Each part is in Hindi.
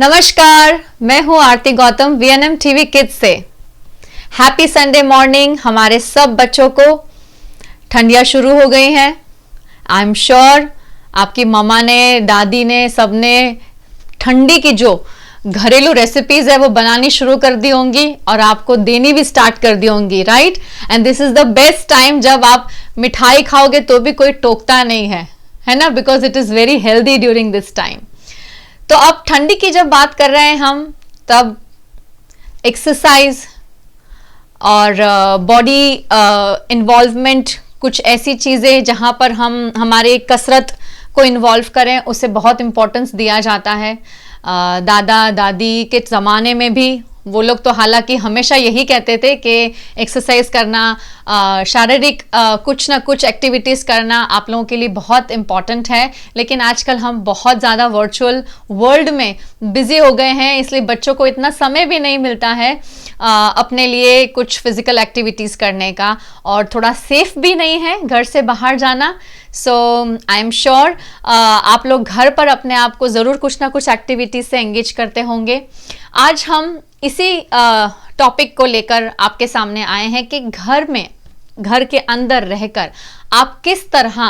नमस्कार, मैं हूं आरती गौतम वीएनएम टीवी किड्स से। हैप्पी संडे मॉर्निंग हमारे सब बच्चों को। ठंडियां शुरू हो गई हैं। आई एम श्योर आपकी मम्मा ने, दादी ने, सबने ठंडी की जो घरेलू रेसिपीज है वो बनानी शुरू कर दी होंगी और आपको देनी भी स्टार्ट कर दी होंगी, right? And this is the best time जब आप मिठाई खाओगे तो भी कोई टोकता नहीं है ना? Because it is very healthy during this time. तो अब ठंडी की जब बात कर रहे हैं हम, तब एक्सरसाइज और बॉडी इन्वॉल्वमेंट, कुछ ऐसी चीज़ें जहाँ पर हम हमारे कसरत को इन्वॉल्व करें, उसे बहुत इम्पोर्टेंस दिया जाता है। दादा दादी के ज़माने में भी वो लोग तो हालांकि हमेशा यही कहते थे कि एक्सरसाइज करना, शारीरिक कुछ ना कुछ एक्टिविटीज़ करना आप लोगों के लिए बहुत इम्पॉर्टेंट है। लेकिन आजकल हम बहुत ज़्यादा वर्चुअल वर्ल्ड में बिज़ी हो गए हैं, इसलिए बच्चों को इतना समय भी नहीं मिलता है अपने लिए कुछ फिज़िकल एक्टिविटीज़ करने का, और थोड़ा सेफ भी नहीं है घर से बाहर जाना। सो आई एम श्योर आप लोग घर पर अपने आप को ज़रूर कुछ ना कुछ एक्टिविटीज़ से एंगेज करते होंगे। आज हम इसी टॉपिक को लेकर आपके सामने आए हैं कि घर के अंदर रहकर आप किस तरह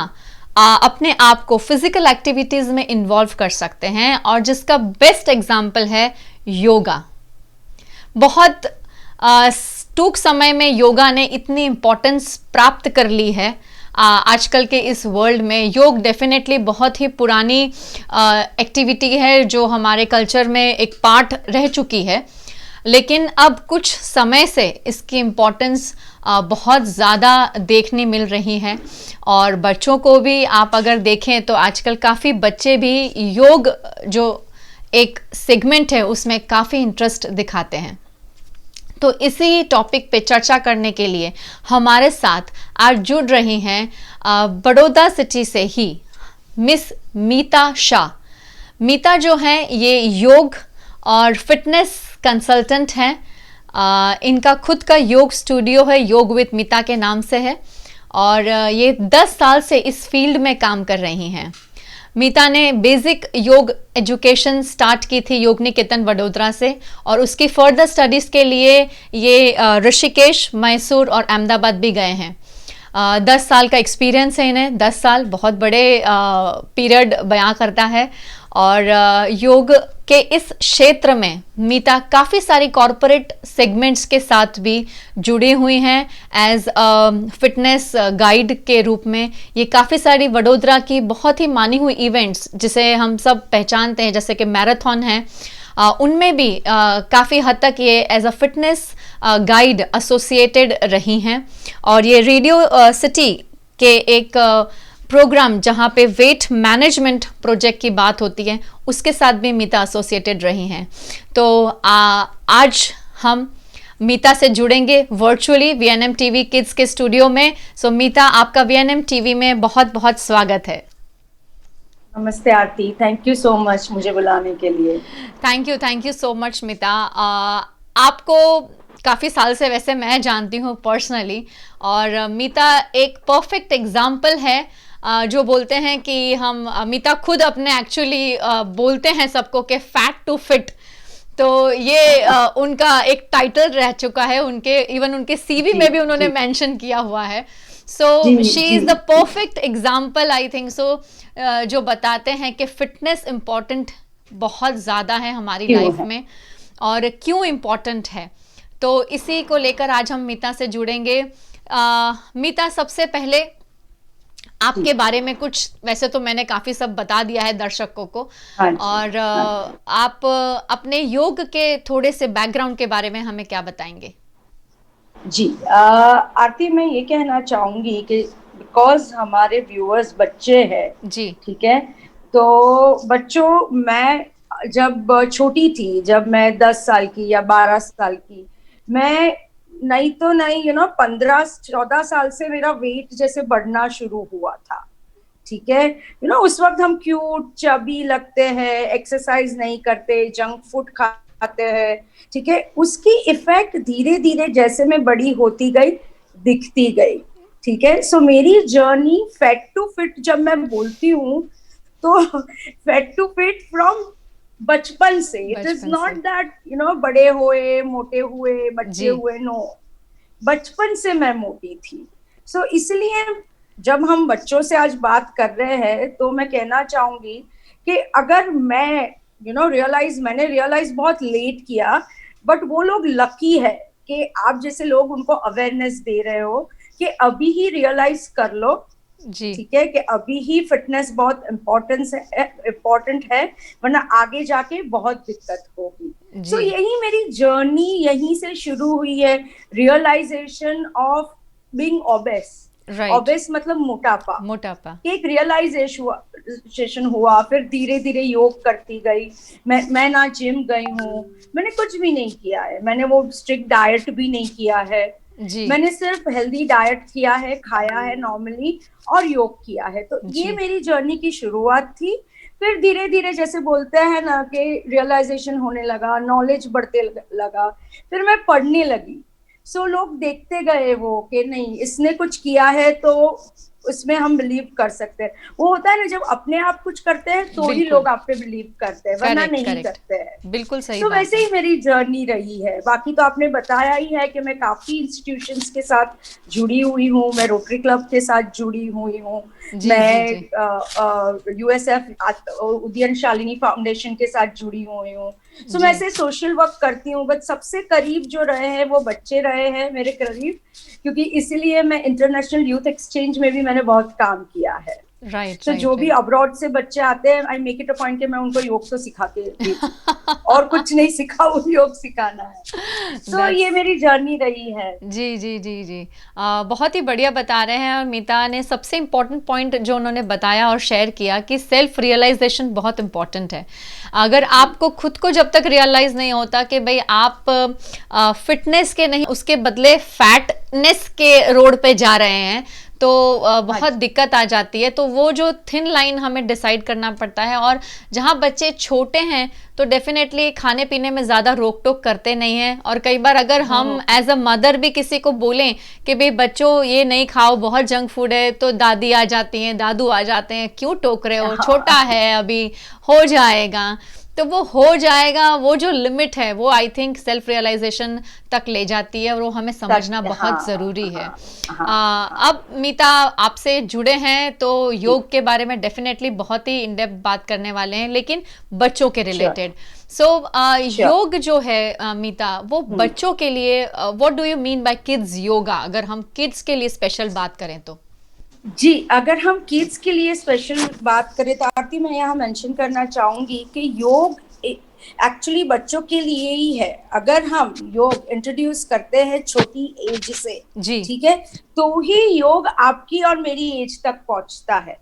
अपने आप को फिजिकल एक्टिविटीज़ में इन्वॉल्व कर सकते हैं, और जिसका बेस्ट एग्जाम्पल है योगा। बहुत टूक समय में योगा ने इतनी इम्पोर्टेंस प्राप्त कर ली है आजकल के इस वर्ल्ड में। योग डेफिनेटली बहुत ही पुरानी एक्टिविटी है जो हमारे कल्चर में एक पार्ट रह चुकी है, लेकिन अब कुछ समय से इसकी इम्पोर्टेंस बहुत ज़्यादा देखने मिल रही है। और बच्चों को भी आप अगर देखें तो आजकल काफ़ी बच्चे भी योग जो एक सेगमेंट है उसमें काफ़ी इंटरेस्ट दिखाते हैं। तो इसी टॉपिक पे चर्चा करने के लिए हमारे साथ आज जुड़ रही हैं बड़ौदा सिटी से ही मिस मीता शाह। मीता जो हैं ये योग और फिटनेस कंसल्टेंट हैं। इनका खुद का योग स्टूडियो है, योग विद मीता के नाम से है, और ये 10 साल से इस फील्ड में काम कर रही हैं। मीता ने बेसिक योग एजुकेशन स्टार्ट की थी योग निकेतन वडोदरा से, और उसकी फर्दर स्टडीज़ के लिए ये ऋषिकेश, मैसूर और अहमदाबाद भी गए हैं। 10 साल का एक्सपीरियंस है इन्हें। 10 साल बहुत बड़े पीरियड बयां करता है। और योग के इस क्षेत्र में मीता काफ़ी सारी कॉरपोरेट सेगमेंट्स के साथ भी जुड़ी हुई हैं एज फिटनेस गाइड के रूप में। ये काफ़ी सारी वडोदरा की बहुत ही मानी हुई इवेंट्स जिसे हम सब पहचानते हैं, जैसे कि मैराथन है, उनमें भी काफ़ी हद तक ये as a fitness guide associated रही हैं। और ये रेडियो सिटी के एक प्रोग्राम जहाँ पे वेट मैनेजमेंट प्रोजेक्ट की बात होती है उसके साथ भी मीता एसोसिएटेड रही हैं। तो आज हम मीता से जुड़ेंगे वर्चुअली वीएनएम टीवी किड्स के स्टूडियो में। सो मीता, आपका वीएनएम टीवी में बहुत बहुत स्वागत है। नमस्ते आरती, थैंक यू सो मच मुझे बुलाने के लिए। थैंक यू सो मच मीता। आपको काफ़ी साल से वैसे मैं जानती हूँ पर्सनली, और मीता एक परफेक्ट एग्जाम्पल है। जो बोलते हैं कि हम मीता खुद अपने एक्चुअली बोलते हैं सबको कि फैट टू फिट, तो ये उनका एक टाइटल रह चुका है उनके, इवन उनके सीवी में भी उन्होंने मेंशन किया हुआ है। So she is the perfect example, I think so, जो बताते हैं कि फिटनेस इम्पॉर्टेंट बहुत ज़्यादा है हमारी लाइफ में, और क्यों इम्पॉर्टेंट है। तो इसी को लेकर आज हम मीता से जुड़ेंगे। मीता, सबसे पहले आपके बारे में कुछ, वैसे तो मैंने काफ़ी सब बता दिया है दर्शकों को, और आप अपने योग के थोड़े से बैकग्राउंड के बारे में हमें क्या बताएंगे? जी आरती, मैं ये कहना चाहूंगी कि बिकॉज हमारे व्यूअर्स बच्चे हैं जी, ठीक है, तो बच्चों, मैं जब छोटी थी, जब मैं 10 साल की या 12 साल की, मैं नहीं 15-14 साल से मेरा वेट जैसे बढ़ना शुरू हुआ था, ठीक है। उस वक्त हम क्यूट चबी लगते हैं, एक्सरसाइज नहीं करते, जंक फूड खाते हैं, ठीक है। उसकी इफेक्ट धीरे धीरे जैसे मैं बड़ी होती गई दिखती गई, ठीक है। सो मेरी जर्नी फैट टू फिट जब मैं बोलती हूँ तो फैट टू फिट फ्रॉम बचपन से, इट इज नॉट दैट बड़े हुए मोटे हुए बच्चे हुए, नो, बचपन से मैं मोटी थी। सो इसलिए जब हम बच्चों से आज बात कर रहे हैं तो मैं कहना चाहूंगी कि अगर मैं मैंने रियलाइज बहुत लेट किया, बट वो लोग लकी है कि आप जैसे लोग उनको अवेयरनेस दे रहे हो कि अभी ही रियलाइज कर लो, ठीक है, कि अभी ही फिटनेस बहुत इम्पोर्टेंट है, वरना आगे जाके बहुत दिक्कत होगी। सो यही मेरी जर्नी यहीं से शुरू हुई है, realization of being obese. Obese मतलब मोटापा। एक रियलाइजेशन हुआ, फिर धीरे धीरे योग करती गई। मैं ना जिम गई हूँ, मैंने कुछ भी नहीं किया है, मैंने वो स्ट्रिक्ट डाइट भी नहीं किया है, मैंने सिर्फ हेल्दी डाइट किया है, खाया है नॉर्मली, और योग किया है। तो ये मेरी जर्नी की शुरुआत थी। फिर धीरे धीरे जैसे बोलते हैं ना कि रियलाइजेशन होने लगा, नॉलेज बढ़ते लगा, फिर मैं पढ़ने लगी। सो लोग देखते गए वो कि नहीं, इसने कुछ किया है तो उसमें हम बिलीव कर सकते हैं। वो होता है ना, जब अपने आप कुछ करते हैं तो ही लोग आप पे बिलीव करते हैं, वरना नहीं करते हैं। बिल्कुल सही। तो वैसे ही मेरी जर्नी रही है। बाकी तो आपने बताया ही है कि मैं काफी इंस्टीट्यूशंस के साथ जुड़ी हुई हूँ, मैं रोटरी क्लब के साथ जुड़ी हुई हूँ, मैं यूएसएफ उदयन शालिनी फाउंडेशन के साथ जुड़ी हुई हूँ। सो मैं ऐसे सोशल वर्क करती हूँ, बट सबसे करीब जो रहे हैं वो बच्चे रहे हैं मेरे करीब, क्योंकि इसीलिए मैं इंटरनेशनल यूथ एक्सचेंज में भी मैंने बहुत काम किया है। तो जो भी अब्रॉड से बच्चे आते हैं, I make it a point कि मैं उनको योग तो सिखा के और कुछ नहीं सिखाऊं, योग सिखाना है। तो ये मेरी जर्नी रही है। जी जी जी जी बहुत ही बढ़िया बता रहे हैं। और मीता ने सबसे इम्पोर्टेंट पॉइंट जो उन्होंने बताया और शेयर किया कि सेल्फ रियलाइजेशन बहुत इम्पोर्टेंट है। अगर आपको खुद को जब तक रियलाइज नहीं होता कि भाई आप फिटनेस के नहीं, उसके बदले फैटनेस के रोड पे जा रहे हैं, तो बहुत दिक्कत आ जाती है। तो वो जो थिन लाइन हमें डिसाइड करना पड़ता है। और जहाँ बच्चे छोटे हैं तो डेफिनेटली खाने पीने में ज़्यादा रोक टोक करते नहीं हैं। और कई बार अगर हम एज अ मदर भी किसी को बोलें कि भाई बच्चों ये नहीं खाओ, बहुत जंक फूड है, तो दादी आ जाती हैं, दादू आ जाते हैं, क्यों टोक रहे हो, छोटा है अभी, हो जाएगा। तो वो हो जाएगा, वो जो लिमिट है वो आई थिंक सेल्फ रियलाइजेशन तक ले जाती है, और वो हमें समझना बहुत ज़रूरी है। अब मीता आपसे जुड़े हैं तो योग के बारे में डेफिनेटली बहुत ही इन डेप्थ बात करने वाले हैं, लेकिन बच्चों के रिलेटेड। योग जो है मीता, वो बच्चों के लिए what do you mean by Keats yoga, अगर हम किड्स के लिए स्पेशल बात करें तो? जी, अगर हम किड्स के लिए स्पेशल बात करें तो आरती मैं यहाँ मेंशन करना चाहूंगी कि योग एक्चुअली बच्चों के लिए ही है। अगर हम योग इंट्रोड्यूस करते हैं छोटी एज से, ठीक है, तो ही योग आपकी और मेरी एज तक पहुंचता है।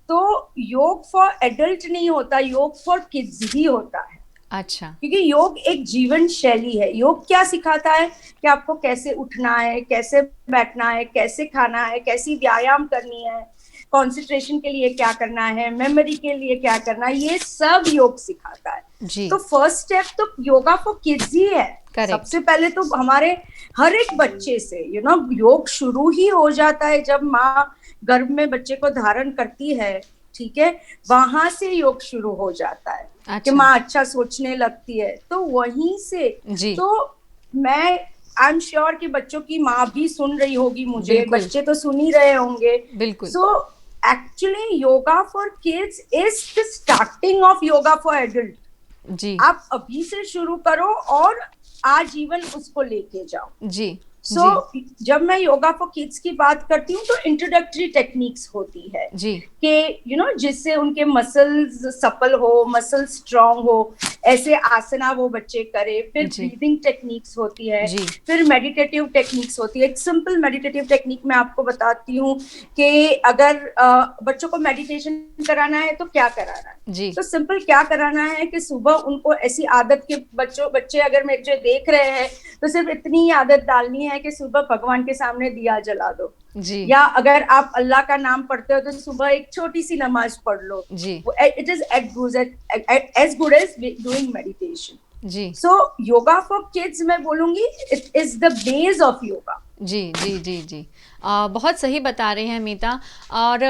तो योग फॉर एडल्ट नहीं होता, योग फॉर किड्स ही होता है। अच्छा। क्योंकि योग एक जीवन शैली है। योग क्या सिखाता है कि आपको कैसे उठना है, कैसे बैठना है, कैसे खाना है, कैसी व्यायाम करनी है, कंसंट्रेशन के लिए क्या करना है, मेमोरी के लिए क्या करना है, ये सब योग सिखाता है। तो फर्स्ट स्टेप तो योगा फॉर किड्स ही है। सबसे पहले तो हमारे हर एक बच्चे से योग शुरू ही हो जाता है जब माँ गर्भ में बच्चे को धारण करती है, ठीक है, वहां से योग शुरू हो जाता है। अच्छा। कि माँ अच्छा सोचने लगती है, तो वहीं से तो मैं आई एम श्योर कि बच्चों की माँ भी सुन रही होगी मुझे, बच्चे तो सुन ही रहे होंगे। बिल्कुल। So actually yoga for kids is the starting of yoga for adult. जी, आप अभी से शुरू करो और आजीवन उसको लेके जाओ। जी। जब मैं योगा फॉर किड्स की बात करती हूँ तो इंट्रोडक्टरी टेक्निक्स होती है कि जिससे उनके मसल्स सफल हो, मसल स्ट्रांग हो, ऐसे आसना वो बच्चे करे। फिर ब्रीदिंग टेक्निक्स होती है, फिर मेडिटेटिव टेक्निक्स होती है। एक सिंपल मेडिटेटिव टेक्निक मैं आपको बताती हूँ कि अगर बच्चों को मेडिटेशन कराना है तो क्या कराना है। तो सिंपल क्या कराना है कि सुबह उनको ऐसी आदत के बच्चे अगर मुझे देख रहे हैं तो सिर्फ इतनी ही आदत डालनी है कि सुबह भगवान के सामने दिया जला दो जी। या अगर आप अल्लाह का नाम पढ़ते हो तो सुबह एक छोटी सी नमाज पढ़ लो जी। It is as good as doing meditation. जी। सो योगा फॉर किड्स मैं बोलूंगी it is the base of yoga. जी जी जी जी। बहुत सही बता रही हैं मीता। और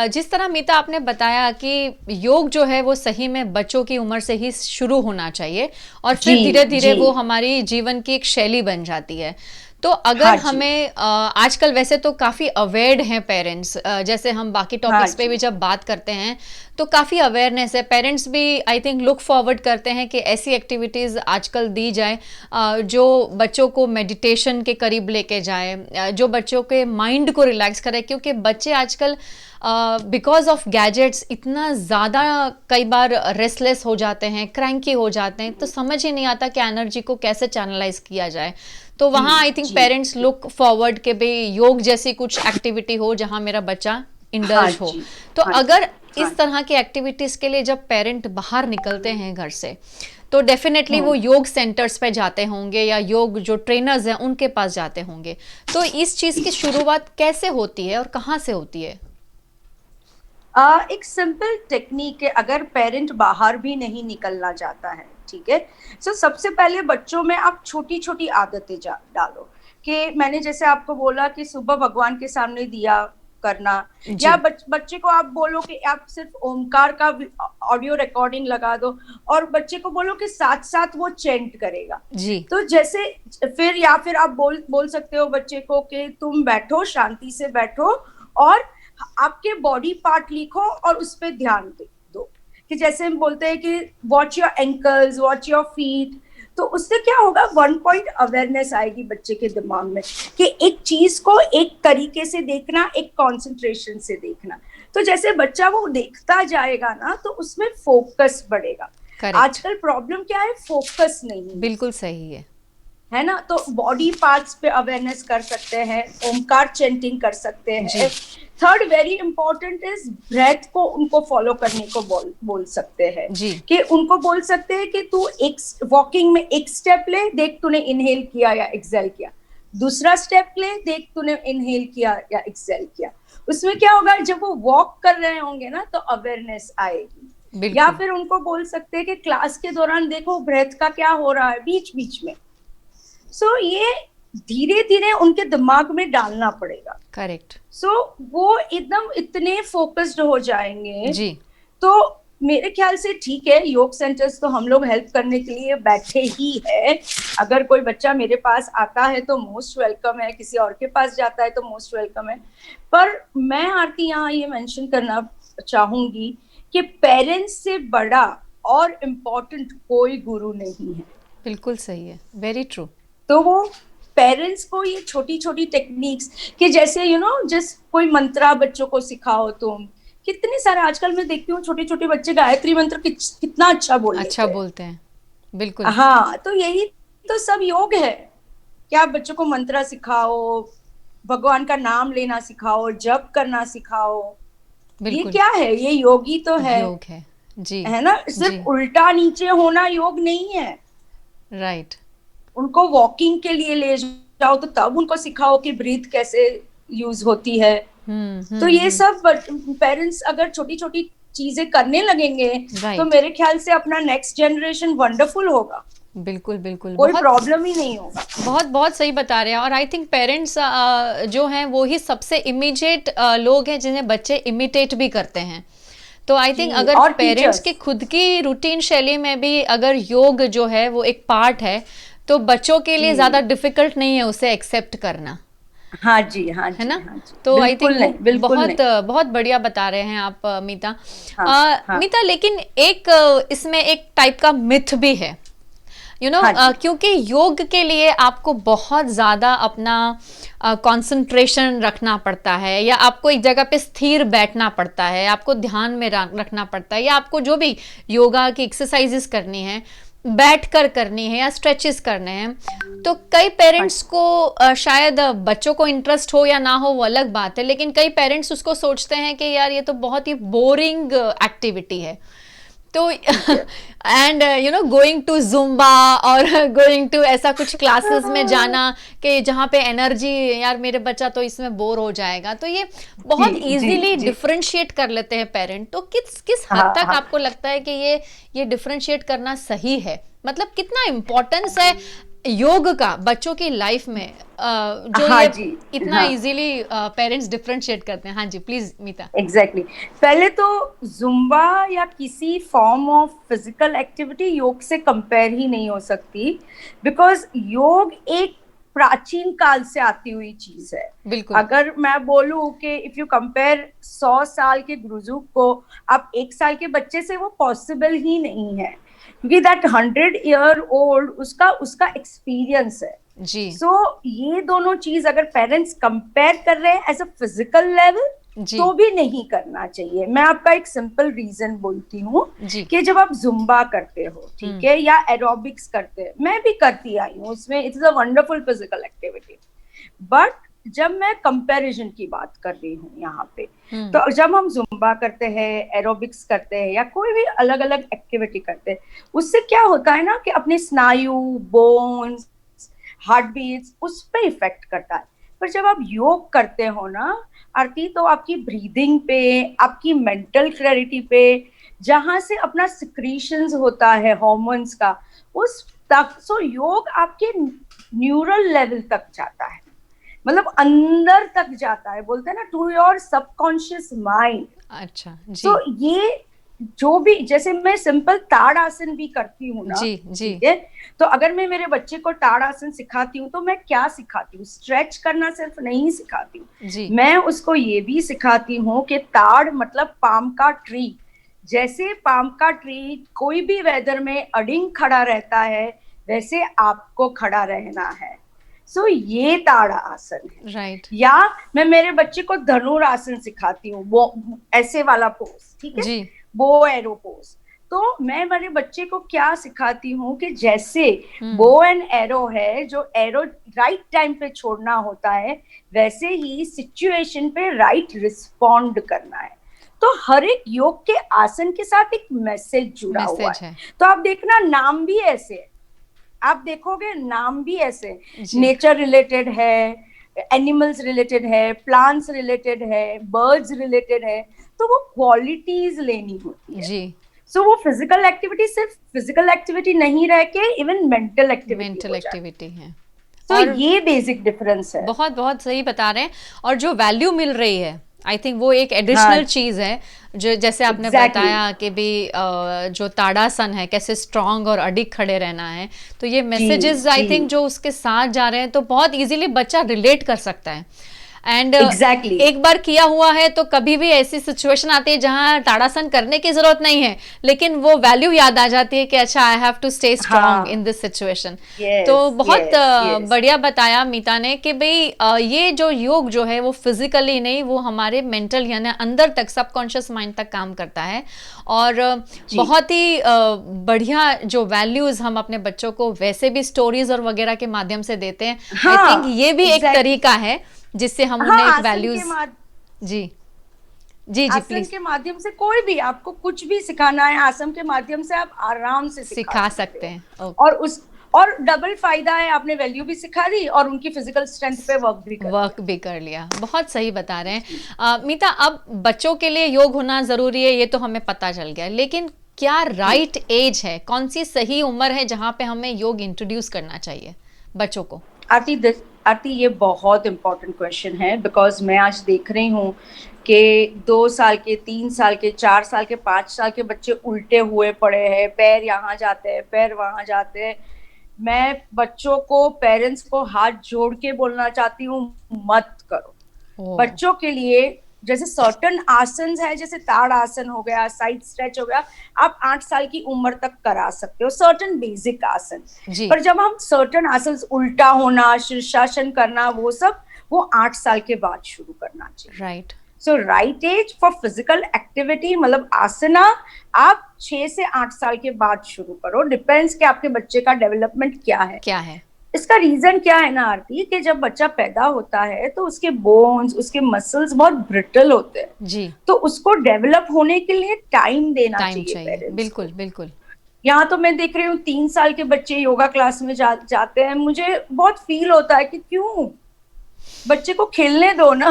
जिस तरह मीता आपने बताया कि योग जो है वो सही में बच्चों की उम्र से ही शुरू होना चाहिए और फिर जी धीरे धीरे जी वो हमारी जीवन की एक शैली बन जाती है। तो हाँ अगर जी हमें आजकल वैसे तो काफ़ी अवेयर्ड हैं पेरेंट्स, जैसे हम बाकी हाँ टॉपिक्स पे जी भी जब बात करते हैं तो काफ़ी अवेयरनेस है, पेरेंट्स भी आई थिंक लुक फॉरवर्ड करते हैं कि ऐसी एक्टिविटीज़ आजकल दी जाए जो बच्चों को मेडिटेशन के करीब लेके जाए, जो बच्चों के माइंड को रिलैक्स करे, क्योंकि बच्चे आजकल बिकॉज ऑफ गैजेट्स इतना ज़्यादा कई बार रेस्टलेस हो जाते हैं, क्रैंकी हो जाते हैं, तो समझ ही नहीं आता कि एनर्जी को कैसे चैनलाइज किया जाए। तो जी वहाँ आई थिंक जी पेरेंट्स लुक फॉरवर्ड के भी योग जैसी कुछ एक्टिविटी हो जहाँ मेरा बच्चा हाँ इंडल्ज हो। जी तो हाँ जी अगर हाँ इस तरह की एक्टिविटीज़ के लिए जब पेरेंट बाहर निकलते हैं घर से, तो डेफिनेटली वो हम्म। योग सेंटर्स पे जाते होंगे या योग जो ट्रेनर्स हैं उनके पास जाते होंगे। तो इस चीज़ की शुरुआत कैसे होती है और कहाँ से होती है? एक सिंपल टेक्निक है, अगर पेरेंट बाहर भी नहीं निकलना चाहता है, ठीक है, सो सबसे पहले बच्चों में आप छोटी छोटी आदतें डालो। कि मैंने जैसे आपको बोला कि सुबह भगवान के सामने दिया करना, या जी बच्चे को आप बोलो कि आप सिर्फ ओमकार का ऑडियो रिकॉर्डिंग लगा दो और बच्चे को बोलो कि साथ साथ वो चेंट करेगा। जी तो जैसे फिर या फिर आप बोल सकते हो बच्चे को कि तुम बैठो, शांति से बैठो और आपके बॉडी पार्ट लिखो और उस पर ध्यान दो। कि जैसे हम बोलते हैं कि watch your ankles, watch your feet, तो उससे क्या होगा, 1 पॉइंट अवेयरनेस आएगी बच्चे के दिमाग में कि एक चीज को एक तरीके से देखना, एक कंसंट्रेशन से देखना। तो जैसे बच्चा वो देखता जाएगा ना तो उसमें फोकस बढ़ेगा। करेक्ट, आजकल प्रॉब्लम क्या है, फोकस नहीं है, बिल्कुल सही है ना। तो बॉडी पार्ट्स पे अवेयरनेस कर सकते हैं, ओमकार चेंटिंग कर सकते हैं। जी third very important is breath को उनको फॉलो करने को बोल सकते हैं। जी कि उनको बोल सकते हैं कि तू एक वॉकिंग में एक स्टेप ले, देख तूने इनहेल किया या एक्सेल किया, दूसरा स्टेप ले, देख तूने इनहेल किया या एक्सेल किया। उसमें क्या होगा, जब वो वॉक कर रहे होंगे ना तो अवेयरनेस आएगी। या बिल्कुल फिर उनको बोल सकते हैं कि क्लास के दौरान देखो ब्रेथ का क्या हो रहा है बीच बीच में। सो ये धीरे धीरे उनके दिमाग में डालना पड़ेगा। करेक्ट सो वो एकदम इतने फोकस्ड हो जाएंगे। जी तो मेरे ख्याल से ठीक है, योग सेंटर्स तो हम लोग हेल्प करने के लिए बैठे ही है। अगर कोई बच्चा मेरे पास आता है तो मोस्ट वेलकम है, किसी और के पास जाता है तो मोस्ट वेलकम है। पर मैं आरती यहाँ ये मेंशन करना चाहूंगी कि पेरेंट्स से बड़ा और इम्पोर्टेंट कोई गुरु नहीं है। बिल्कुल सही है, वेरी ट्रू। तो वो पेरेंट्स को ये छोटी छोटी टेक्निक्स, कि जैसे जिस कोई मंत्रा बच्चों को सिखाओ, तुम कितने सारे आजकल मैं देखती हूँ छोटे छोटे बच्चे गायत्री मंत्र कितना अच्छा बोल लेते अच्छा हैं। बोलते हैं, बिल्कुल। हाँ, तो यही तो सब योग है। क्या बच्चों को मंत्र सिखाओ, भगवान का नाम लेना सिखाओ, जप करना सिखाओ, ये बिल्कुल क्या है, ये योगी तो योग है। जी है ना। जी सिर्फ उल्टा नीचे होना योग नहीं है। राइट उनको वॉकिंग के लिए ले जाओ तो तब उनको सिखाओ कि ब्रीथ कैसे यूज होती है। तो ये सब पेरेंट्स अगर छोटी छोटी चीजें करने लगेंगे तो राइट मेरे ख्याल से अपना नेक्स्ट जनरेशन वंडरफुल होगा, बिल्कुल बिल्कुल, कोई बहुत प्रॉब्लम ही नहीं होगा। बहुत बहुत सही बता रहे हैं। और आई थिंक पेरेंट्स जो हैं वो ही सबसे इमीडिएट लोग हैं जिन्हें बच्चे इमिटेट भी करते हैं। तो आई थिंक अगर और पेरेंट्स टीचर्स, की खुद की रूटीन शैली में भी अगर योग जो है वो एक पार्ट है तो बच्चों के लिए ज़्यादा डिफिकल्ट नहीं है उसे एक्सेप्ट करना, हाँ जी हाँ है जी ना। हाँ जी, तो आई बिल्कुल थिंक वो नहीं, बिल्कुल बहुत नहीं। बहुत बढ़िया बता रहे हैं आप मीता। हाँ हाँ मीता, लेकिन एक इसमें एक टाइप का मिथ भी है, हाँ जी क्योंकि योग के लिए आपको बहुत ज़्यादा अपना कंसंट्रेशन रखना पड़ता है, या आपको एक जगह पे स्थिर बैठना पड़ता है, आपको ध्यान में रखना पड़ता है, या आपको जो भी योगा की एक्सरसाइजेस करनी है बैठ कर करनी है या स्ट्रेचेस करने हैं। तो कई पेरेंट्स को शायद बच्चों को इंटरेस्ट हो या ना हो वो अलग बात है, लेकिन कई पेरेंट्स उसको सोचते हैं कि यार ये तो बहुत ही बोरिंग एक्टिविटी है। तो and you know going to Zumba और गोइंग टू ऐसा कुछ क्लासेस में जाना कि जहाँ पे एनर्जी, यार मेरे बच्चा तो इसमें बोर हो जाएगा, तो ये बहुत इजीली डिफरेंशिएट कर लेते हैं पेरेंट। तो किस किस हद तक आपको लगता है कि ये डिफरेंशिएट करना सही है? मतलब कितना इम्पोर्टेंस है योग का बच्चों की लाइफ में, जो ये इतना इजीली पेरेंट्स डिफरेंशिएट करते हैं? हाँ जी प्लीज मीता। एग्जैक्टली पहले तो जुम्बा या किसी फॉर्म ऑफ फिजिकल एक्टिविटी योग से कंपेयर ही नहीं हो सकती, बिकॉज योग एक प्राचीन काल से आती हुई चीज है। बिल्कुल। अगर मैं बोलूं कि इफ यू कंपेयर 100 साल के गुरुजू को आप 1 साल के बच्चे से, वो पॉसिबल ही नहीं है, क्योंकि दैट 100 year old उसका एक्सपीरियंस है जी। सो ये दोनों चीज अगर पेरेंट्स कंपेयर कर रहे हैं एज अ फिजिकल लेवल तो भी नहीं करना चाहिए। मैं आपका एक सिंपल रीजन बोलती हूँ कि जब आप जुम्बा करते हो, ठीक है, या एरोबिक्स करते हैं, मैं भी करती आई हूँ, उसमें it's a wonderful physical activity, but जब मैं कंपैरिजन की बात कर रही हूँ यहाँ पे, तो जब हम जुम्बा करते हैं, एरोबिक्स करते हैं या कोई भी अलग अलग एक्टिविटी करते हैं, उससे क्या होता है ना कि अपने स्नायु, बोन्स, हार्ट बीट्स उस पर इफेक्ट करता है। पर जब आप योग करते हो ना आरती, तो आपकी ब्रीदिंग पे, आपकी मेंटल क्लैरिटी पे, जहां से अपना सिक्रीशंस होता है हार्मोन्स का, उस तक, सो योग आपके न्यूरल लेवल तक जाता है, मतलब अंदर तक जाता है, बोलते हैं ना टू योर सबकॉन्शियस माइंड। अच्छा जी। तो ये जो भी, जैसे मैं सिंपल ताड़ आसन भी करती हूँ ना, ठीक है, तो अगर मैं मेरे बच्चे को ताड़ आसन सिखाती हूँ तो मैं क्या सिखाती हूँ? स्ट्रेच करना सिर्फ नहीं सिखाती हूँ, मैं उसको ये भी सिखाती हूँ कि ताड़ मतलब पाम का ट्री, जैसे पाम का ट्री कोई भी वेदर में अडिंग खड़ा रहता है, वैसे आपको खड़ा रहना है। सो ये ताड़ा आसन है, राइट। या मैं मेरे बच्चे को धनुरासन सिखाती हूँ, वो ऐसे वाला पोज, ठीक है, बो एरो पोज। तो मैं मेरे बच्चे को क्या सिखाती हूँ कि जैसे बो एंड एरो है, जो एरो राइट टाइम पे छोड़ना होता है, वैसे ही सिचुएशन पे राइट रिस्पॉन्ड करना है। तो हर एक योग के आसन के साथ एक मैसेज जुड़ा हुआ है। तो आप देखना नाम भी ऐसे है, आप देखोगे नाम भी ऐसे, नेचर रिलेटेड है, एनिमल्स रिलेटेड है, प्लांट्स रिलेटेड है, बर्ड्स रिलेटेड है, तो वो क्वालिटीज लेनी होती है जी। सो वो फिजिकल एक्टिविटी सिर्फ फिजिकल एक्टिविटी नहीं रह के इवन मेंटल एक्टिविटी है। तो ये बेसिक डिफरेंस है। बहुत बहुत सही बता रहे हैं। और जो वैल्यू मिल रही है, आई थिंक वो एक एडिशनल चीज है, जो जैसे आपने बताया कि भी जो ताड़ासन है, कैसे स्ट्रांग और अडिग खड़े रहना है, तो ये मैसेजेस आई थिंक जो उसके साथ जा रहे हैं, तो बहुत इजीली बच्चा रिलेट कर सकता है। एंड एक बार किया हुआ है तो कभी भी ऐसी सिचुएशन आती है जहां ताड़ासन करने की जरूरत नहीं है, लेकिन वो वैल्यू याद आ जाती है कि अच्छा I have to stay strong in this situation. तो बहुत बढ़िया बताया मीता ने कि भाई ये जो योग जो है वो फिजिकली नहीं, वो हमारे मेंटल यानी अंदर तक, सबकॉन्शियस माइंड तक काम करता है। और बहुत ही बढ़िया जो वैल्यूज हम अपने बच्चों को वैसे भी स्टोरीज और वगैरह के माध्यम से देते हैं। आई थिंक ये भी एक तरीका है जिससे हम उन्हें एक वैल्यूज जी प्लीज के माध्यम से कोई भी आपको कुछ भी सिखाना है, आसन के माध्यम से आप आराम से सिखा सकते हैं। और डबल फायदा है, आपने वैल्यू भी सिखा दी और उनकी फिजिकल स्ट्रेंथ पे वर्क भी कर लिया। बहुत सही बता रहे हैं मीता। अब बच्चों के लिए योग होना जरूरी है, ये तो हमें पता चल गया, लेकिन क्या राइट एज है, कौन सी सही उम्र है जहां पे हमें योग इंट्रोड्यूस करना चाहिए बच्चों को? आरती ये बहुत इंपॉर्टेंट क्वेश्चन है, बिकॉज मैं आज देख रही हूँ कि 2 साल के, 3 साल के, 4 साल के, 5 साल के बच्चे उल्टे हुए पड़े हैं, पैर यहाँ जाते हैं, पैर वहां जाते हैं। मैं बच्चों को, पेरेंट्स को हाथ जोड़ के बोलना चाहती हूँ, मत करो। बच्चों के लिए जैसे सर्टन आसन है, जैसे ताड़ आसन हो गया, साइड स्ट्रेच हो गया, आप 8 साल की उम्र तक करा सकते हो, सर्टन बेसिक आसन। पर जब हम सर्टन आसन, उल्टा होना, शीर्षासन करना, वो सब वो 8 साल के बाद शुरू करना चाहिए। Right. So right as for physical activity मतलब आसना आप 6 से 8 साल के बाद शुरू करो, डिपेंड्स कि आपके बच्चे का डेवलपमेंट क्या है। इसका रीजन क्या है ना आरती, कि जब बच्चा पैदा होता है तो उसके बोन्स, उसके मसल्स बहुत ब्रिटल होते हैं जी, तो उसको डेवलप होने के लिए टाइम देना टाइम चाहिए चाहिए, पेरेंट्स को। बिल्कुल बिल्कुल। यहाँ तो मैं देख रही हूँ 3 साल के बच्चे योगा क्लास में जाते हैं, मुझे बहुत फील होता है कि क्यों, बच्चे को खेलने दो ना।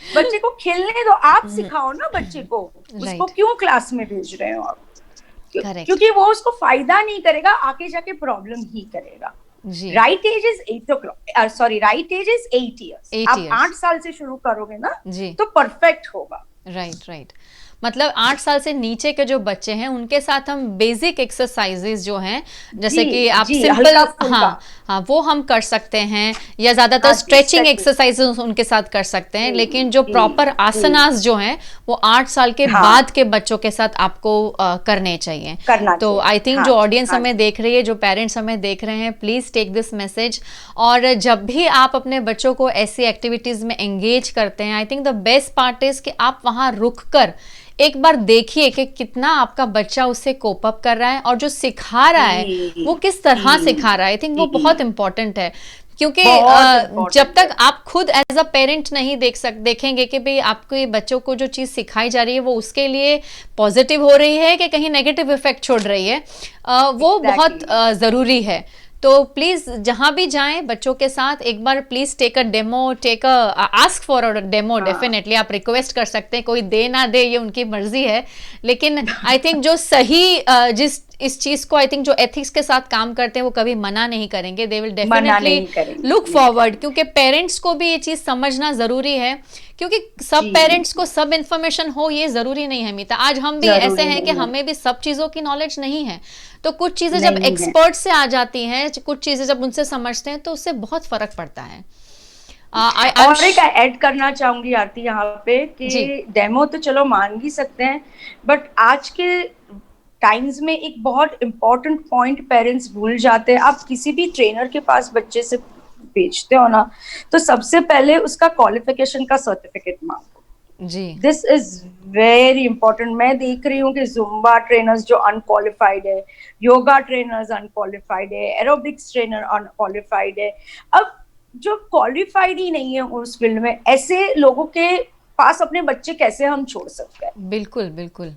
बच्चे को खेलने दो, आप सिखाओ ना बच्चे को, उसको राइट, क्यों क्लास में भेज रहे हो आप? करेक्ट, क्योंकि वो उसको फायदा नहीं करेगा, आगे जाके प्रॉब्लम ही करेगा। जी, right age is 8 o'clock, sorry, right age is 8 years। 8 आप इयर्स, 8 साल से शुरू करोगे ना जी, तो परफेक्ट होगा। Right right. मतलब 8 साल से नीचे के जो बच्चे हैं उनके साथ हम बेसिक एक्सरसाइजेज जो हैं, जी जैसे कि आप जी, सिंपल, हल्का फुल्का। हाँ हाँ, वो हम कर सकते हैं, या ज़्यादातर हाँ जी, स्ट्रेचिंग स्ट्रेचिंग। एक्सरसाइजेज उनके साथ कर सकते हैं। जी लेकिन जो जी प्रॉपर जी, आसनास जो हैं वो 8 साल के हाँ, बाद के बच्चों के साथ आपको करने चाहिए। करना तो चाहिए। आई थिंक हाँ जो जी, ऑडियंस हाँ हमें जी। देख रही है, जो पेरेंट्स हमें देख रहे हैं, प्लीज़ टेक दिस मैसेज। और जब भी आप अपने बच्चों को ऐसी एक्टिविटीज़ में एंगेज करते हैं, I think the best part is कि आप वहाँ रुक कर एक बार देखिए कि कितना आपका बच्चा उससे कोप अप कर रहा है, और जो सिखा रहा है जी वो किस तरह जी सिखा रहा है। आई थिंक वो जी, बहुत इंपॉर्टेंट है, क्योंकि बहुत जब इम्पोर्टेंट तक है। आप खुद एज अ पेरेंट नहीं देखेंगे कि भाई आपके बच्चों को जो चीज़ सिखाई जा रही है वो उसके लिए पॉजिटिव हो रही है कि कहीं नेगेटिव इफेक्ट छोड़ रही है, वो बहुत एग्जैक्टली। ज़रूरी है। तो प्लीज़ जहाँ भी जाएं बच्चों के साथ एक बार please take a demo, take a ask for a demo. हाँ डेफिनेटली आप रिक्वेस्ट कर सकते हैं, कोई दे ना दे ये उनकी मर्जी है, लेकिन आई थिंक जो सही जिस इस चीज़ को, आई थिंक जो एथिक्स के साथ काम करते हैं वो कभी मना नहीं करेंगे, दे विल मना डेफिनेटली नहीं करेंगे, लुक फॉरवर्ड। एग्जैक्टली। क्योंकि पेरेंट्स को भी ये चीज़ समझना ज़रूरी है, क्योंकि सब जी, पेरेंट्स को सब इन्फॉर्मेशन हो ये ज़रूरी नहीं है मीता। आज हम भी ऐसे जरूरी हैं कि नहीं है, हमें भी सब चीज़ों की नॉलेज नहीं है, तो कुछ चीज़ें जब नहीं है। एक्सपर्ट से आ जाती हैं, कुछ चीज़ें जब उनसे समझते हैं तो उससे बहुत फर्क पड़ता है। आई एम और एक ऐड करना चाहूंगी आरती यहाँ पे, जी, कि डेमो तो चलो मान ही सकते हैं, बट आज के टाइम्स में एक बहुत इंपॉर्टेंट पॉइंट पेरेंट्स भूल जाते हैं। आप किसी भी ट्रेनर के पास बच्चे से भेजते हो ना, तो सबसे पहले उसका क्वालिफिकेशन का सर्टिफिकेट मांगो। जी, दिस इज वेरी इंपॉर्टेंट। मैं देख रही हूँ कि जुम्बा ट्रेनर्स जो अनक्वालिफाइड है, योगा ट्रेनर्स अनक्वालिफाइड है, एरोबिक्स ट्रेनर अनक्वालिफाइड है। अब जो क्वालिफाइड ही नहीं है उस फील्ड में, ऐसे लोगों के पास अपने बच्चे कैसे हम छोड़ सकते हैं? बिल्कुल बिल्कुल,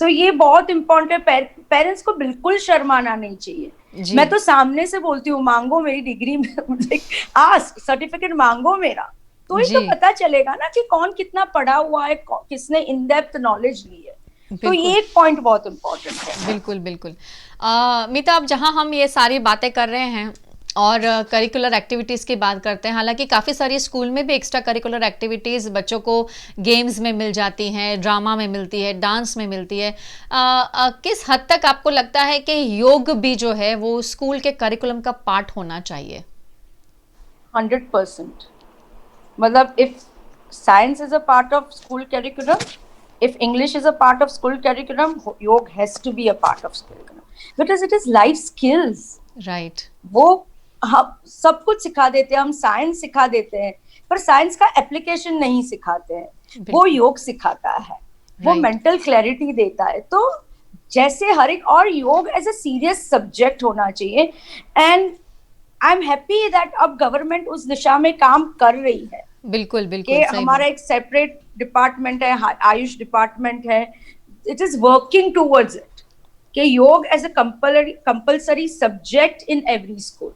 तो ये बहुत इंपॉर्टेंट है। पेरेंट्स को बिल्कुल शर्माना नहीं चाहिए। जी मैं तो सामने से बोलती हूँ, मांगो मेरी डिग्री में, आस्क सर्टिफिकेट मांगो मेरा, तो ही तो जी, पता चलेगा ना कि कौन कितना पढ़ा हुआ है, किसने इन डेप्थ नॉलेज ली है। तो बिल्कुल ये एक पॉइंट बहुत इंपॉर्टेंट है। बिल्कुल बिल्कुल। मीता, अब जहाँ हम ये सारी बातें कर रहे हैं और करिकुलर एक्टिविटीज़ की बात करते हैं, हालांकि काफ़ी सारी स्कूल में भी एक्स्ट्रा करिकुलर एक्टिविटीज़ बच्चों को गेम्स में मिल जाती हैं, ड्रामा में मिलती है, डांस में मिलती है। किस हद तक आपको लगता है कि योग भी जो है वो स्कूल के करिकुलम का पार्ट होना चाहिए? 100%। मतलब if science is a part of school curriculum, if English is a part of school curriculum, yoga has to be a part of school curriculum, because it is life skills. Right, वो हम सब कुछ सिखा देते हैं, हम साइंस सिखा देते हैं, पर साइंस का एप्लीकेशन नहीं सिखाते हैं। वो बिल्कुल, योग सिखाता है, वो राइट, मेंटल क्लैरिटी देता है। तो जैसे हर एक, और योग एज अ सीरियस सब्जेक्ट होना चाहिए। And I am happy that अब गवर्नमेंट उस दिशा में काम कर रही है, बिल्कुल कि बिल्कुल सही हमारा बात, एक सेपरेट डिपार्टमेंट है, आयुष डिपार्टमेंट है, it is working towards it, कि योग as a compulsory subject in every school.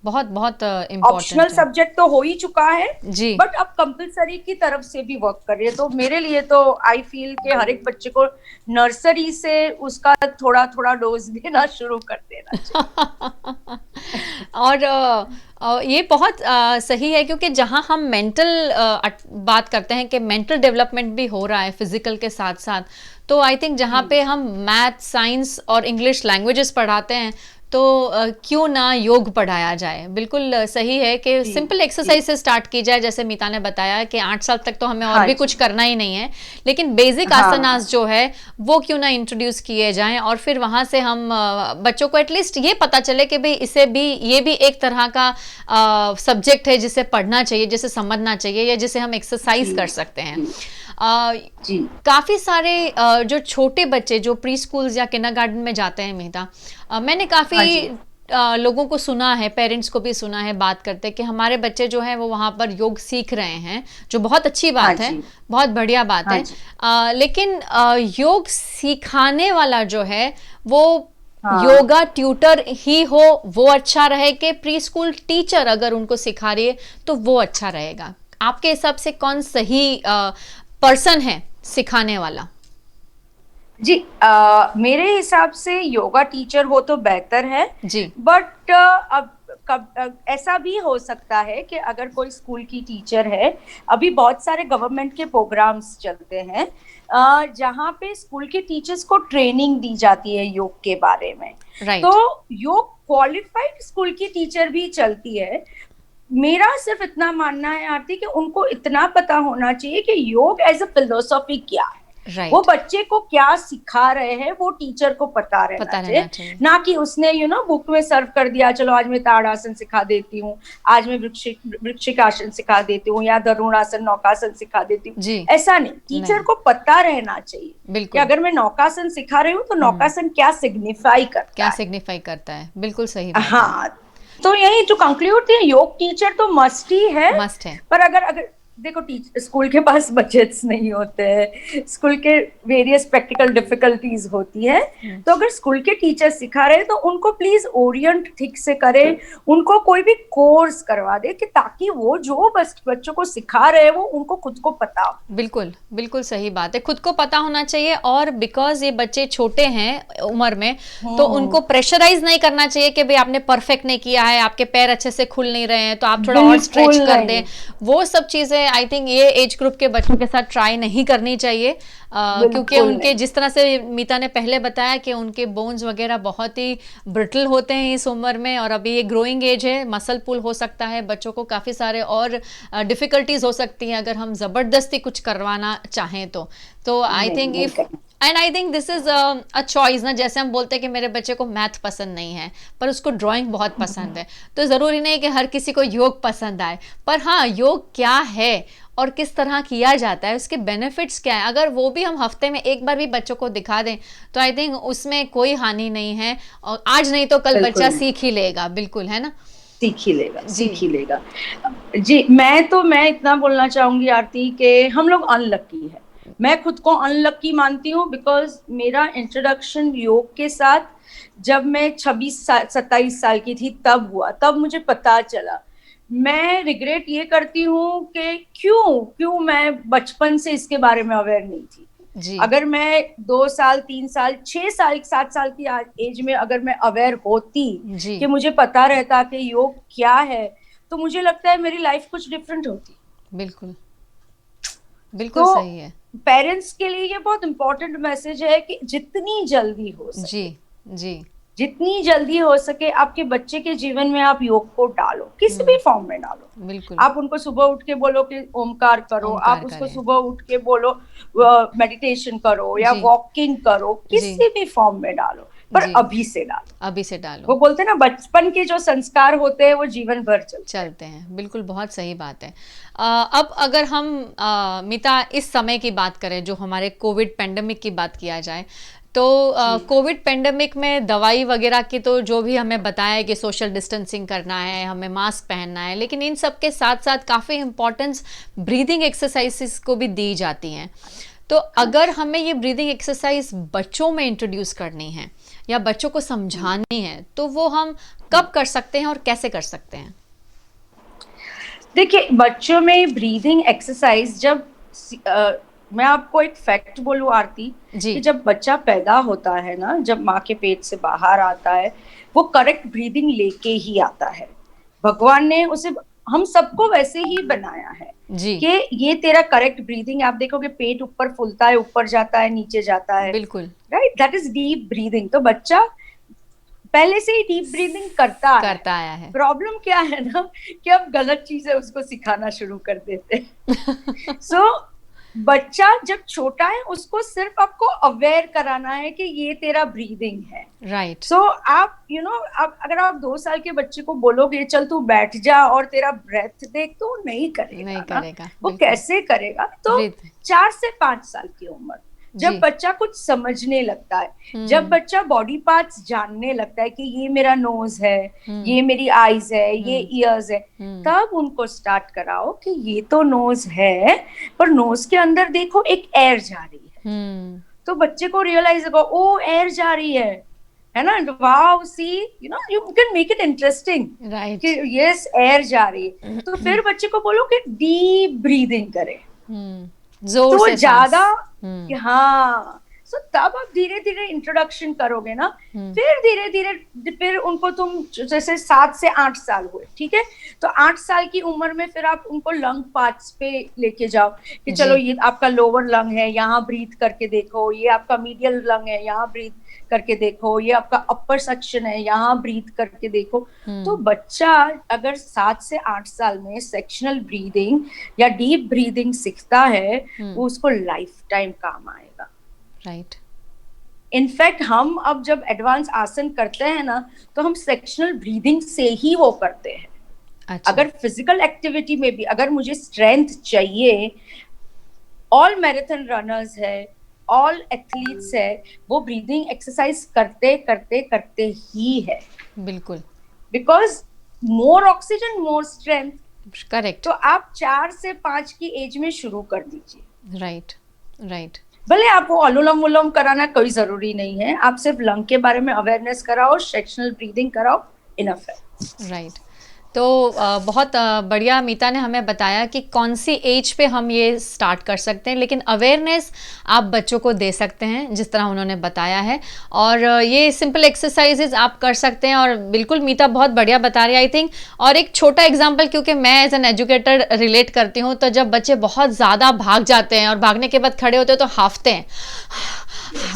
बहुत बहुत ऑप्शनल इम्पोर्टेंट है। सब्जेक्ट तो हो ही चुका है, जी, बट अब कंपल्सरी की तरफ से भी वर्क कर रही है। तो मेरे लिए तो आई फील कि हर एक बच्चे को नर्सरी से उसका थोड़ा थोड़ा डोज देना शुरू कर देना चाहिए। और ये बहुत सही है, क्योंकि जहाँ हम मेंटल बात करते हैं कि मेंटल डेवलपमेंट भी हो रहा है फिजिकल के साथ साथ, तो आई थिंक जहाँ पे हम मैथ, साइंस और इंग्लिश लैंग्वेजेस पढ़ाते हैं, तो क्यों ना योग पढ़ाया जाए। बिल्कुल सही है कि जी सिंपल जी, एक्सरसाइज से स्टार्ट की जाए, जैसे मीता ने बताया कि 8 साल तक तो हमें और हाँ भी जी, कुछ करना ही नहीं है, लेकिन बेसिक हाँ आसनास जो है वो क्यों ना इंट्रोड्यूस किए जाएं, और फिर वहां से हम बच्चों को एटलीस्ट ये पता चले कि भाई इसे भी, ये भी एक तरह का सब्जेक्ट है जिसे पढ़ना चाहिए, जिसे समझना चाहिए, या जिसे हम एक्सरसाइज जी कर सकते हैं। जी जी, काफ़ी सारे जो छोटे बच्चे जो प्री स्कूल्स या किंडरगार्टन में जाते हैं मीता, मैंने हाँ काफ़ी जी, लोगों को सुना है, पेरेंट्स को भी सुना है बात करते कि हमारे बच्चे जो हैं वो वहाँ पर योग सीख रहे हैं, जो बहुत अच्छी बात है, बहुत बढ़िया बात है। लेकिन योग सिखाने वाला जो है वो योगा ट्यूटर ही हो वो अच्छा रहे कि प्री स्कूल टीचर अगर उनको सिखा रही है तो वो अच्छा रहेगा? आपके हिसाब से कौन सही पर्सन है सिखाने वाला? जी, मेरे हिसाब से योगा टीचर हो तो बेहतर है जी। बट अब ऐसा भी हो सकता है कि अगर कोई स्कूल की टीचर है, अभी बहुत सारे गवर्नमेंट के प्रोग्राम्स चलते हैं जहाँ पे स्कूल के टीचर्स को ट्रेनिंग दी जाती है योग के बारे में। तो योग क्वालिफाइड स्कूल की टीचर भी चलती है। मेरा सिर्फ इतना मानना है आरती कि उनको इतना पता होना चाहिए कि योग एज अ फिलोसॉफी क्या है। वो बच्चे को क्या सिखा रहे हैं वो टीचर को पता रहना चाहिए, ना कि उसने बुक में सर्व कर दिया, चलो आज मैं ताड़ासन सिखा देती हूँ, आज मैं वृश्चिकासन सिखा देती हूँ, या धनुरासन नौकासन सिखा देती हूँ। ऐसा नहीं, टीचर को पता रहना चाहिए कि अगर मैं नौकासन सिखा रही हूँ तो नौकासन क्या सिग्निफाई करता है। बिल्कुल सही। हाँ, तो यही जो कंक्लूड है, योग टीचर तो मस्ट है। पर अगर देखो स्कूल के पास बजट्स नहीं होते हैं, स्कूल के वेरियस प्रैक्टिकल डिफिकल्टीज होती है, तो अगर स्कूल के टीचर सिखा रहे हैं तो उनको प्लीज ओरिएंट ठीक से करें, उनको कोई भी कोर्स करवा दे कि ताकि वो जो बच्चों को सिखा रहे हैं वो उनको खुद को पता हो। बिल्कुल बिल्कुल सही बात है, खुद को पता होना चाहिए। और बिकॉज ये बच्चे छोटे हैं उम्र में, तो उनको प्रेशराइज नहीं करना चाहिए कि भाई आपने परफेक्ट नहीं किया है, आपके पैर अच्छे से खुल नहीं रहे हैं तो आप थोड़ा और स्ट्रेच कर दें। वो सब चीजें आई थिंक ये एज ग्रुप के बच्चों के साथ ट्राई नहीं करनी चाहिए, क्योंकि उनके जिस तरह से मीता ने पहले बताया कि उनके बोन्स वगैरह बहुत ही ब्रिटल होते हैं इस उम्र में, और अभी ये ग्रोइंग एज है, मसल पुल हो सकता है, बच्चों को काफ़ी सारे और डिफ़िकल्टीज हो सकती हैं अगर हम ज़बरदस्ती कुछ करवाना चाहें तो I think if and I think this is a choice ना। जैसे हम बोलते हैं कि मेरे बच्चे को मैथ पसंद नहीं है पर उसको ड्राइंग बहुत पसंद है, तो ज़रूरी नहीं कि हर किसी को योग पसंद आए, पर हाँ योग क्या है और किस तरह किया जाता है, उसके बेनिफिट्स क्या है, अगर वो भी हम हफ्ते में एक बार भी बच्चों को दिखा दें तो आई थिंक उसमें कोई हानि नहीं है, और आज नहीं तो कल बच्चा सीख ही लेगा। बिल्कुल, है ना, सीख ही लेगा। जी, मैं इतना बोलना चाहूंगी आरती के हम लोग अनलकी है। मैं खुद को अनलकी मानती हूँ बिकॉज मेरा इंट्रोडक्शन योग के साथ जब मैं 26-27 साल की थी तब हुआ, तब मुझे पता चला। मैं रिग्रेट ये करती हूँ कि क्यों मैं बचपन से इसके बारे में अवेयर नहीं थी। अगर मैं 2 साल 3 साल 6 साल 7 साल की एज में अगर मैं अवेयर होती कि मुझे पता रहता कि योग क्या है, तो मुझे लगता है मेरी लाइफ कुछ डिफरेंट होती। बिल्कुल बिल्कुल सही है। पेरेंट्स के लिए ये बहुत इंपॉर्टेंट मैसेज है कि जितनी जल्दी हो सके जितनी जल्दी हो सके आपके बच्चे के जीवन में आप योग को डालो, किसी भी फॉर्म में डालो। बिल्कुल। आप उनको सुबह उठ के बोलो कि ओमकार करो, आप उसको सुबह उठ के बोलो मेडिटेशन करो या वॉकिंग करो, किसी भी फॉर्म में डालो, पर अभी से डालो। वो बोलते हैं ना, बचपन के जो संस्कार होते हैं वो जीवन भर चलते हैं। बिल्कुल, बहुत सही बात है। अब अगर हम मीता इस समय की बात करें, जो हमारे कोविड पेंडेमिक की बात किया जाए, तो कोविड पेंडेमिक में दवाई वगैरह की तो जो भी हमें बताया है कि सोशल डिस्टेंसिंग करना है, हमें मास्क पहनना है, लेकिन इन सब के साथ साथ काफ़ी इम्पोर्टेंस ब्रीदिंग एक्सरसाइजेस को भी दी जाती हैं। तो अगर हमें ये ब्रीदिंग एक्सरसाइज बच्चों में इंट्रोड्यूस करनी है या बच्चों को समझानी है, तो वो हम कब कर सकते हैं और कैसे कर सकते हैं? देखिए, बच्चों में ब्रीदिंग एक्सरसाइज जब मैं आपको एक फैक्ट बोलूं आरती, कि जब बच्चा पैदा होता है ना, जब माँ के पेट से बाहर आता है, वो करेक्ट ब्रीदिंग लेके ही आता है। भगवान ने उसे हम सबको वैसे ही बनाया है कि ये तेरा करेक्ट ब्रीदिंग। आप देखोगे पेट ऊपर फूलता है, ऊपर जाता है, नीचे जाता है। बिल्कुल, right, that is deep breathing. तो बच्चा पहले से ही डीप ब्रीदिंग करता आया है। प्रॉब्लम क्या है ना, कि अब गलत चीजें उसको सिखाना शुरू कर देते सो बच्चा जब छोटा है उसको सिर्फ आपको अवेयर कराना है कि ये तेरा ब्रीदिंग है। राइट। सो आप अगर आप 2 साल के बच्चे को बोलोगे चल तू बैठ जा और तेरा ब्रेथ देख, तो नहीं करेगा। वो कैसे करेगा? तो 4 से 5 साल की उम्र जब बच्चा कुछ समझने लगता है, जब बच्चा बॉडी पार्ट्स जानने लगता है कि ये मेरा नोज है, ये मेरी आईज है, ये ईयर्स है, तब उनको स्टार्ट कराओ कि ये तो नोज है, पर नोज के अंदर देखो एक एयर जा रही है। तो बच्चे को रियलाइज होगा, ओ एयर जा रही है ना, wow see, you can make it interesting, कि यस एयर जा रही है। तो फिर बच्चे को बोलो कि डीप ब्रीदिंग करे, जोर से ज्यादा, हाँ। सो तब आप धीरे धीरे इंट्रोडक्शन करोगे ना, फिर धीरे धीरे फिर उनको तुम जैसे 7 से 8 साल हुए, ठीक है, तो 8 साल की उम्र में फिर आप उनको लंग पार्ट्स पे लेके जाओ कि चलो ये आपका लोअर लंग है, यहाँ ब्रीथ करके देखो, ये आपका मीडियल लंग है, यहाँ ब्रीथ करके देखो, ये आपका अपर सेक्शन है, यहाँ ब्रीथ करके देखो। तो बच्चा अगर 7 से 8 साल में सेक्शनल ब्रीदिंग या डीप ब्रीदिंग सीखता है, वो उसको लाइफ टाइम काम आएगा। राइट। इनफैक्ट हम अब जब एडवांस आसन करते हैं ना, तो हम सेक्शनल ब्रीदिंग से ही वो करते हैं। अच्छा। अगर फिजिकल एक्टिविटी में भी अगर मुझे स्ट्रेंथ चाहिए, ऑल मैराथन रनर्स है, ऑल एथलीट्स है, वो ब्रीदिंग एक्सरसाइज करते करते करते ही है। बिल्कुल, because more oxygen more strength. Correct. तो आप 4 से 5 की एज में शुरू कर दीजिए। Right, right. भले आपको अनुलोम विलोम कराना कोई जरूरी नहीं है, आप सिर्फ लंग के बारे में अवेयरनेस कराओ, सेक्शनल ब्रीदिंग कराओ, इनफ है। राइट। तो बहुत बढ़िया मीता ने हमें बताया कि कौन सी एज पे हम ये स्टार्ट कर सकते हैं, लेकिन अवेयरनेस आप बच्चों को दे सकते हैं जिस तरह उन्होंने बताया है, और ये सिंपल एक्सरसाइजेज आप कर सकते हैं। और बिल्कुल मीता बहुत बढ़िया बता रही है, आई थिंक। और एक छोटा एग्जांपल, क्योंकि मैं एज एन एजुकेटर रिलेट करती हूँ, तो जब बच्चे बहुत ज़्यादा भाग जाते हैं और भागने के बाद खड़े होते हैं तो हाफते हैं,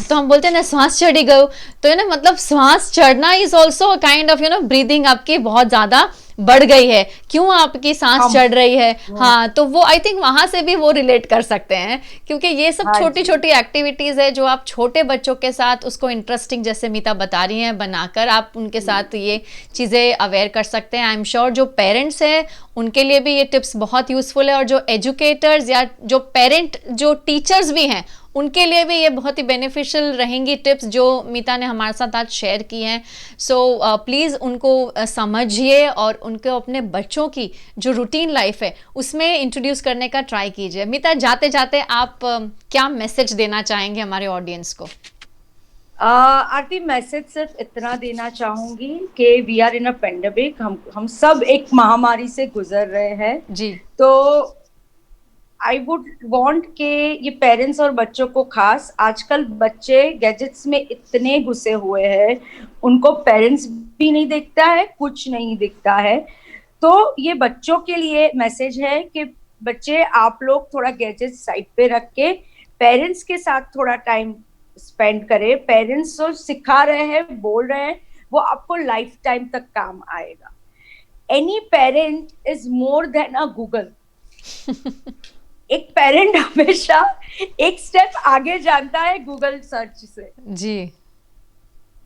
तो हम बोलते हैं ना श्वास चढ़ी गई, तो ना मतलब श्वास चढ़ना is also kind of breathing आपकी बहुत ज़्यादा बढ़ गई है, क्यों आपकी सांस चढ़ रही है। हाँ, तो वो आई थिंक वहां से भी वो रिलेट कर सकते हैं, क्योंकि ये सब छोटी छोटी एक्टिविटीज है जो आप छोटे बच्चों के साथ उसको इंटरेस्टिंग, जैसे मीता बता रही हैं, बनाकर आप उनके साथ ये चीज़ें अवेयर कर सकते हैं। आई एम श्योर जो पेरेंट्स हैं उनके लिए भी ये टिप्स बहुत यूजफुल है, और जो एजुकेटर्स या जो पेरेंट जो टीचर्स भी हैं उनके लिए भी ये बहुत ही बेनिफिशियल रहेंगी टिप्स जो मीता ने हमारे साथ आज शेयर की हैं। सो प्लीज़ उनको समझिए और उनको अपने बच्चों की जो रूटीन लाइफ है उसमें इंट्रोड्यूस करने का ट्राई कीजिए। मीता, जाते जाते आप क्या मैसेज देना चाहेंगे हमारे ऑडियंस को? आरती, मैसेज सिर्फ इतना देना चाहूंगी कि we are in a pandemic, हम सब एक महामारी से गुजर रहे हैं जी। तो आई वुड वॉन्ट के ये पेरेंट्स और बच्चों को खास, आजकल बच्चे गैजेट्स में इतने घुसे हुए हैं, उनको पेरेंट्स भी नहीं दिखता है, कुछ नहीं दिखता है। तो ये बच्चों के लिए मैसेज है कि बच्चे आप लोग थोड़ा गैजेट साइड पे रख के पेरेंट्स के साथ थोड़ा टाइम स्पेंड करें। पेरेंट्स जो सिखा रहे हैं, बोल रहे हैं, वो आपको लाइफ टाइम तक काम आएगा। Any parent is more than a Google. एक पेरेंट हमेशा एक स्टेप आगे जानता है गूगल सर्च से। जी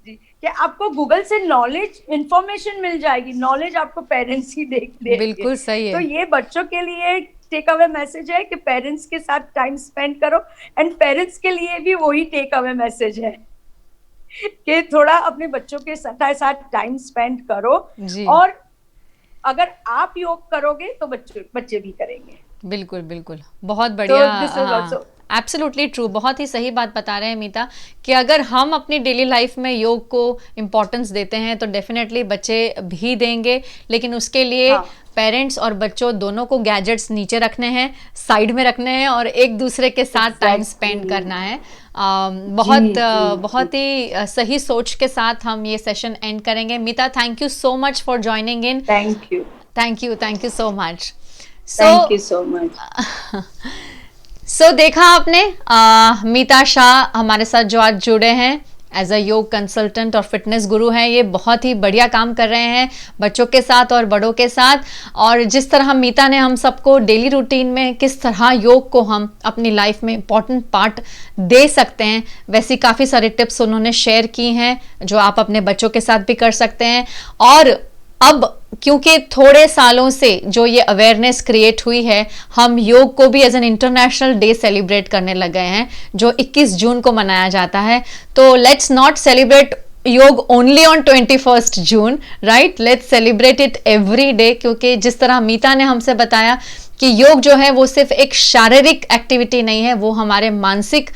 जी, कि आपको गूगल से नॉलेज, इंफॉर्मेशन मिल जाएगी, नॉलेज आपको पेरेंट्स ही देख देंगे। बिल्कुल सही है। तो ये बच्चों के लिए टेक अवे मैसेज है कि पेरेंट्स के साथ टाइम स्पेंड करो, एंड पेरेंट्स के लिए भी वही टेक अवे मैसेज है कि थोड़ा अपने बच्चों के साथ टाइम स्पेंड करो। और अगर आप योग करोगे तो बच्चे भी करेंगे। बिल्कुल बिल्कुल, बहुत बढ़िया, एब्सोल्युटली ट्रू। बहुत ही सही बात बता रहे हैं मीता कि अगर हम अपनी डेली लाइफ में योग को इम्पोर्टेंस देते हैं तो डेफिनेटली बच्चे भी देंगे, लेकिन उसके लिए पेरेंट्स और बच्चों दोनों को गैजेट्स नीचे रखने हैं, साइड में रखने हैं, और एक दूसरे के साथ टाइम स्पेंड करना है। बहुत ही सही सोच के साथ हम ये सेशन एंड करेंगे। Meeta, thank you so much for joining in. Thank you so much. Thank you so much. So, देखा आपने मीता शाह हमारे साथ जो आज जुड़े हैं एज अ योग कंसल्टेंट और फिटनेस गुरु हैं। ये बहुत ही बढ़िया काम कर रहे हैं बच्चों के साथ और बड़ों के साथ, और जिस तरह मीता ने हम सबको डेली रूटीन में किस तरह योग को हम अपनी लाइफ में इम्पॉर्टेंट पार्ट दे सकते हैं, वैसी काफ़ी सारी टिप्स उन्होंने शेयर की हैं जो आप अपने बच्चों के साथ भी कर सकते हैं। और अब क्योंकि थोड़े सालों से जो ये अवेयरनेस क्रिएट हुई है, हम योग को भी as an international day celebrate करने लग गए हैं, जो 21 जून को मनाया जाता है। तो लेट्स नॉट सेलिब्रेट योग only on 21 June, right? Let's celebrate it every day, क्योंकि जिस तरह मीता ने हमसे बताया कि योग जो है वो सिर्फ एक शारीरिक एक्टिविटी नहीं है, वो हमारे मानसिक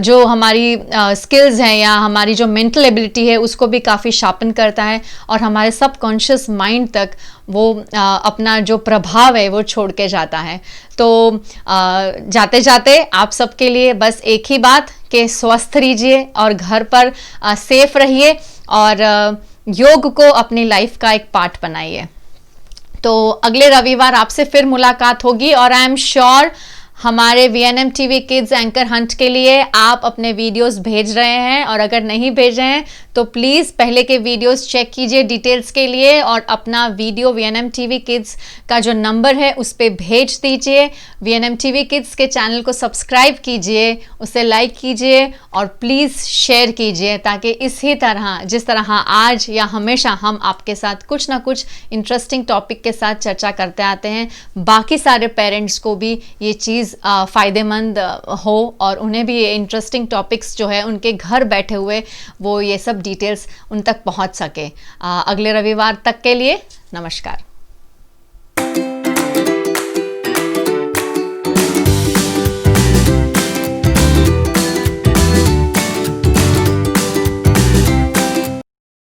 जो हमारी स्किल्स हैं या हमारी जो मेंटल एबिलिटी है उसको भी काफ़ी शार्पन करता है, और हमारे सबकॉन्शियस माइंड तक वो अपना जो प्रभाव है वो छोड़ के जाता है। तो जाते जाते आप सबके लिए बस एक ही बात कि स्वस्थ रहिए और घर पर सेफ रहिए, और योग को अपनी लाइफ का एक पार्ट बनाइए। तो अगले रविवार आपसे फिर मुलाकात होगी, और आई एम श्योर हमारे VNM TV kids anchor Hunt के लिए आप अपने वीडियोस भेज रहे हैं, और अगर नहीं भेज रहे हैं तो प्लीज़ पहले के वीडियोस चेक कीजिए डिटेल्स के लिए, और अपना वीडियो VNM TV किड्स का जो नंबर है उस पर भेज दीजिए। VNM TV किड्स के चैनल को सब्सक्राइब कीजिए, उसे लाइक कीजिए, और प्लीज़ शेयर कीजिए, ताकि इसी तरह जिस तरह आज या हमेशा हम आपके साथ कुछ ना कुछ इंटरेस्टिंग टॉपिक के साथ चर्चा करते आते हैं, बाकी सारे पेरेंट्स को भी ये चीज़ फ़ायदेमंद हो, और उन्हें भी ये इंटरेस्टिंग टॉपिक्स जो है उनके घर बैठे हुए वो ये सब डिटेल्स उन तक पहुंच सके। अगले रविवार तक के लिए नमस्कार।